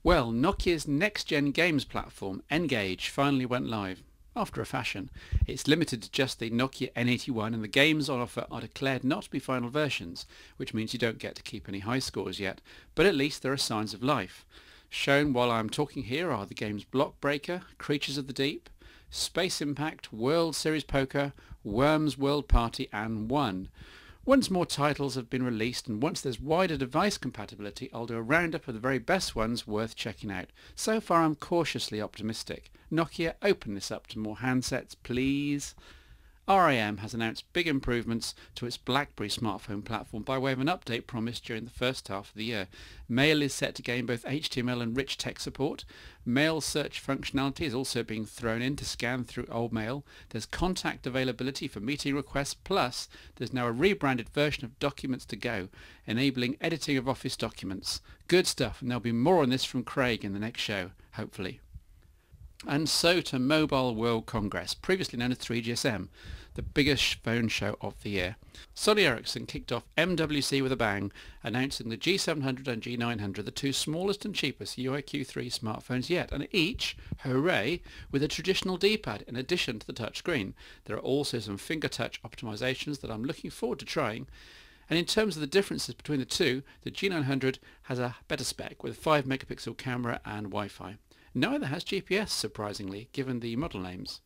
Well, Nokia's next-gen games platform, N-Gage, finally went live. After a fashion. It's limited to just the Nokia N81 and the games on offer are declared not to be final versions, which means you don't get to keep any high scores yet, but at least there are signs of life. Shown while I'm talking here are the games Block Breaker, Creatures of the Deep, Space Impact, World Series Poker, Worms World Party and One. Once more titles have been released and once there's wider device compatibility, I'll do a roundup of the very best ones worth checking out. So far I'm cautiously optimistic. Nokia, open this up to more handsets please. RAM has announced big improvements to its BlackBerry smartphone platform by way of an update promised during the first half of the year. Mail is set to gain both HTML and rich text support. Mail search functionality is also being thrown in to scan through old mail. There's contact availability for meeting requests, plus there's now a rebranded version of Documents to Go, enabling editing of Office documents. Good stuff, and there'll be more on this from Craig in the next show, hopefully. And so to Mobile World Congress, previously known as 3GSM, the biggest phone show of the year. Sony Ericsson kicked off MWC with a bang, announcing the G700 and G900, the two smallest and cheapest UIQ3 smartphones yet, and each, hooray, with a traditional D-pad in addition to the touchscreen. There are also some finger touch optimizations that I'm looking forward to trying. And in terms of the differences between the two, the G900 has a better spec with a 5 megapixel camera and Wi-Fi. Neither has GPS, surprisingly, given the model names.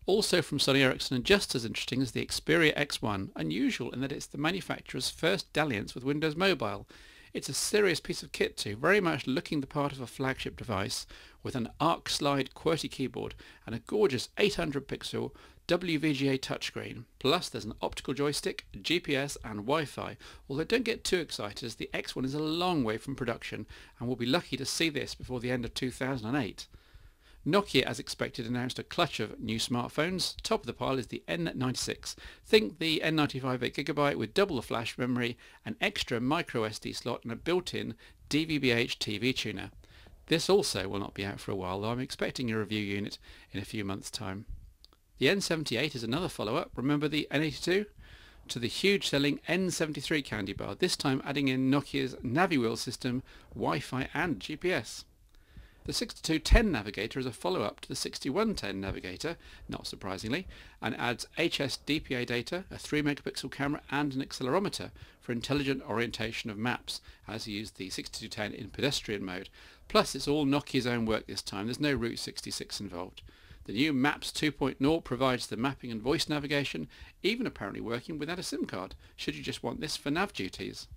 Also from Sony Ericsson, and just as interesting as the Xperia X1, unusual in that it's the manufacturer's first dalliance with Windows Mobile. It's a serious piece of kit too, very much looking the part of a flagship device, with an arc slide QWERTY keyboard and a gorgeous 800 pixel WVGA touchscreen. Plus there's an optical joystick, GPS and Wi-Fi, although don't get too excited as the X1 is a long way from production and we'll be lucky to see this before the end of 2008. Nokia, as expected, announced a clutch of new smartphones. Top of the pile is the N96. Think the N95 8GB with double the flash memory, an extra micro SD slot and a built-in DVB-H TV tuner. This also will not be out for a while, though I'm expecting a review unit in a few months' time. The N78 is another follow-up, remember the N82? To the huge selling N73 candy bar, this time adding in Nokia's NaviWheel system, Wi-Fi and GPS. The 6210 Navigator is a follow-up to the 6110 Navigator, not surprisingly, and adds HSDPA data, a 3 megapixel camera and an accelerometer for intelligent orientation of maps, as you use the 6210 in pedestrian mode. Plus it's all Nokia's own work this time, there's no Route 66 involved. The new Maps 2.0 provides the mapping and voice navigation, even apparently working without a SIM card, should you just want this for nav duties.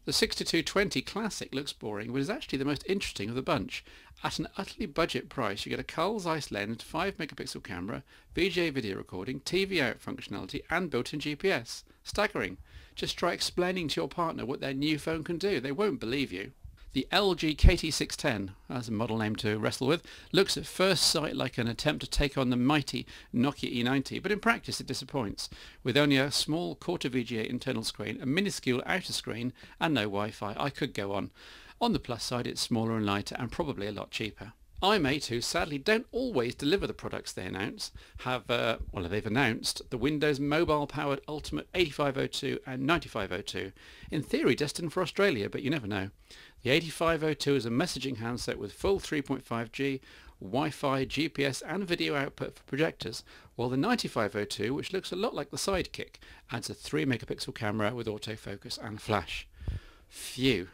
The 6220 Classic looks boring, but is actually the most interesting of the bunch. At an utterly budget price, you get a Carl Zeiss lens, 5 megapixel camera, VGA video recording, TV out functionality, and built-in GPS. Staggering. Just try explaining to your partner what their new phone can do. They won't believe you. The LG KT610, as a model name to wrestle with, looks at first sight like an attempt to take on the mighty Nokia E90, but in practice it disappoints, with only a small quarter VGA internal screen, a minuscule outer screen, and no Wi-Fi. I could go on. On the plus side, it's smaller and lighter, and probably a lot cheaper. iMate, who sadly don't always deliver the products they announce, they've announced the Windows mobile-powered Ultimate 8502 and 9502, in theory destined for Australia, but you never know. The 8502 is a messaging handset with full 3.5G, Wi-Fi, GPS and video output for projectors, while the 9502, which looks a lot like the Sidekick, adds a 3 megapixel camera with autofocus and flash. Phew.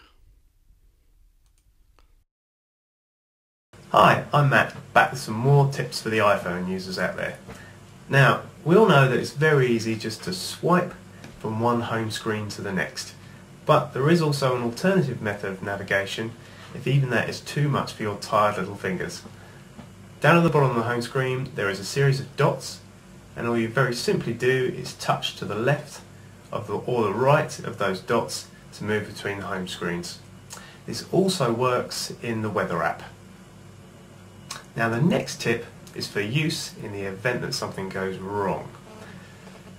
Hi, I'm Matt, back with some more tips for the iPhone users out there. Now, we all know that it's very easy just to swipe from one home screen to the next, but there is also an alternative method of navigation if even that is too much for your tired little fingers. Down at the bottom of the home screen there is a series of dots, and all you very simply do is touch to the left or the right of those dots to move between the home screens. This also works in the weather app. Now the next tip is for use in the event that something goes wrong.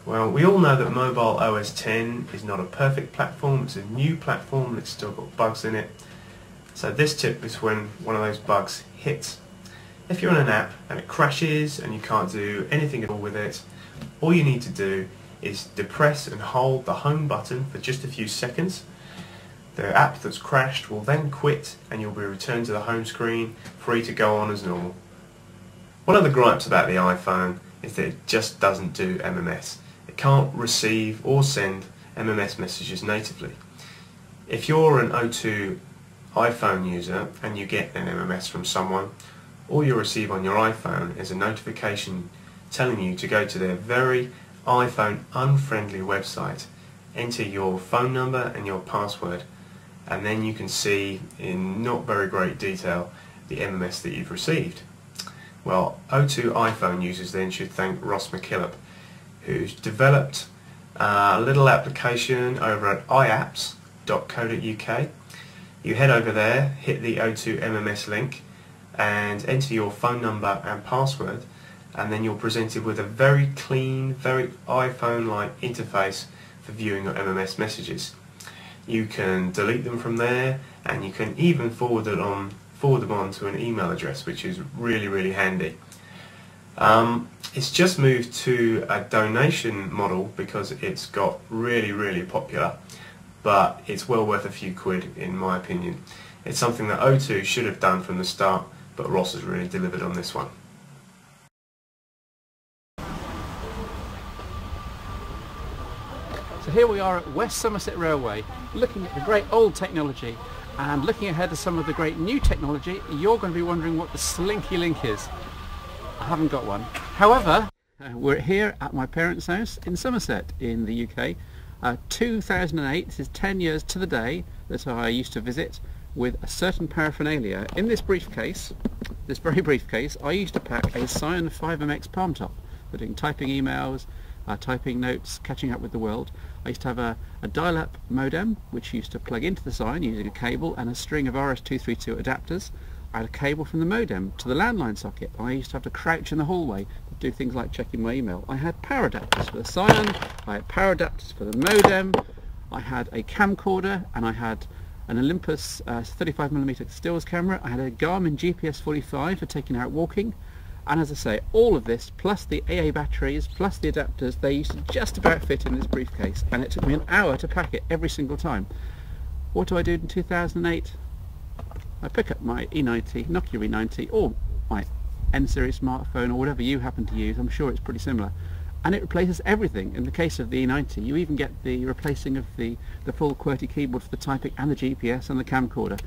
Well, we all know that Mobile OS X is not a perfect platform, it's a new platform and it's still got bugs in it. So this tip is when one of those bugs hits. If you're on an app and it crashes and you can't do anything at all with it, all you need to do is depress and hold the home button for just a few seconds. The app that's crashed will then quit and you'll be returned to the home screen, free to go on as normal. One of the gripes about the iPhone is that it just doesn't do MMS. It can't receive or send MMS messages natively. If you're an O2 iPhone user and you get an MMS from someone, all you'll receive on your iPhone is a notification telling you to go to their very iPhone unfriendly website, enter your phone number and your password, and then you can see in not very great detail the MMS that you've received. Well, O2 iPhone users then should thank Ross McKillop, who's developed a little application over at iapps.co.uk. You head over there, hit the O2 MMS link and enter your phone number and password, and then you're presented with a very clean, very iPhone-like interface for viewing your MMS messages. You can delete them from there, and you can even forward them on to an email address, which is really handy. It's just moved to a donation model because it's got really popular, but it's well worth a few quid in my opinion. It's something that O2 should have done from the start, but Ross has really delivered on this one. So here we are at West Somerset Railway, looking at the great old technology and looking ahead to some of the great new technology. You're going to be wondering what the Slinky Link is. I haven't got one. However, we're here at my parents' house in Somerset in the UK. 2008, this is 10 years to the day that I used to visit with a certain paraphernalia. In this briefcase, this very briefcase, I used to pack a Psion 5MX palm top for doing typing emails, typing notes, catching up with the world. I used to have a dial-up modem which used to plug into the Psion using a cable and a string of RS-232 adapters. I had a cable from the modem to the landline socket. I used to have to crouch in the hallway to do things like checking my email. I had power adapters for the Psion, I had power adapters for the modem, I had a camcorder, and I had an Olympus 35mm stills camera. I had a Garmin GPS 45 for taking out walking. And as I say, all of this, plus the AA batteries, plus the adapters, they used to just about fit in this briefcase, and it took me an hour to pack it every single time. What do I do in 2008? I pick up my E90, Nokia E90, or my N-series smartphone, or whatever you happen to use. I'm sure it's pretty similar. And it replaces everything. In the case of the E90, you even get the replacing of the full QWERTY keyboard for the typing and the GPS and the camcorder.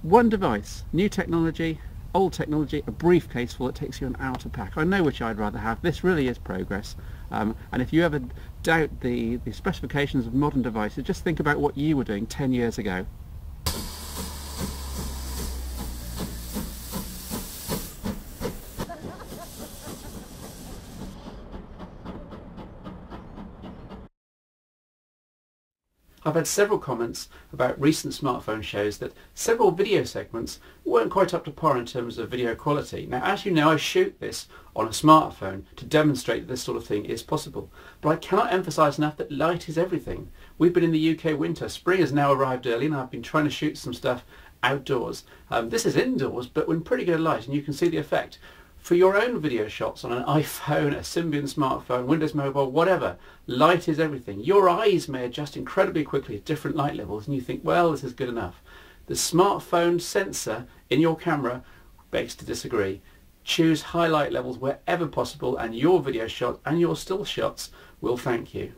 One device, new technology, old technology, a briefcase full that takes you an hour to pack. I know which I'd rather have. This really is progress. And if you ever doubt the specifications of modern devices, just think about what you were doing 10 years ago. I've had several comments about recent smartphone shows that several video segments weren't quite up to par in terms of video quality. Now, as you know, I shoot this on a smartphone to demonstrate that this sort of thing is possible. But I cannot emphasise enough that light is everything. We've been in the UK winter. Spring has now arrived early, and I've been trying to shoot some stuff outdoors. This is indoors, but with pretty good light, and you can see the effect. For your own video shots on an iPhone, a Symbian smartphone, Windows Mobile, whatever, light is everything. Your eyes may adjust incredibly quickly at different light levels, and you think, well, this is good enough. The smartphone sensor in your camera begs to disagree. Choose high light levels wherever possible, and your video shot and your still shots will thank you.